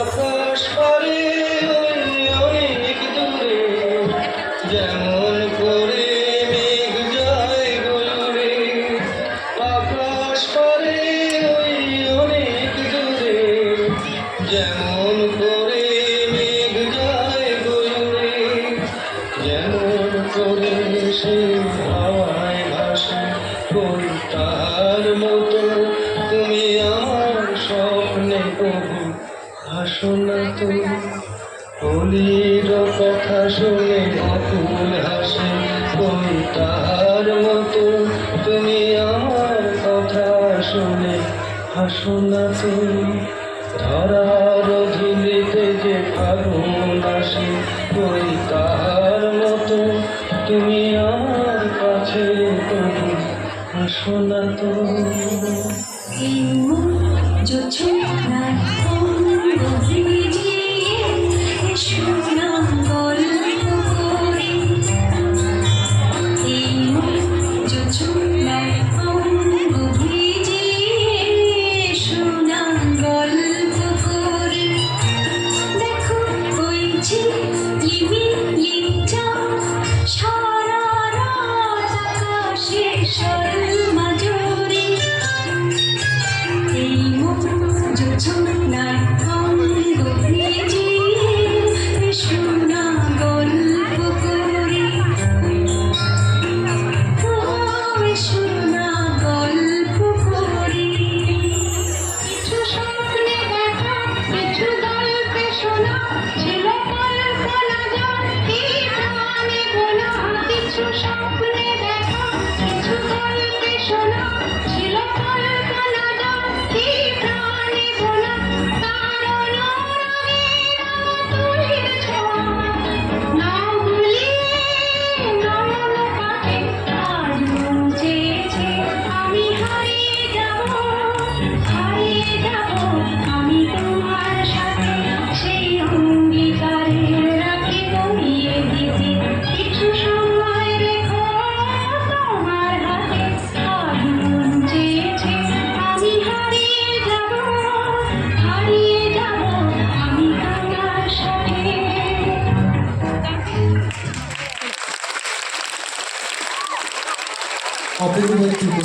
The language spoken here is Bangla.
আকাশ পারে অনেক দূরে, যেমন করে মেঘ যায় গলুরে। আকাশ পারে অনেক দূরে, যেমন করে মেঘ যায় গলুরে। যেমন করে সে হাওয়ায় ভাসে কবিতার মতো, তুমি আমার স্বপ্নে কবি হাসো না তো। হোলির কথা শুনে অকুল হাসে কবিতার মতো, তুমি আমার কথা শুনে হাসো না তো। ধরার ধুলিতে যে ফাগুন আসে কবিতার মতো, তুমি আমার কাছে তবু হাসো না তো। অপূর্ব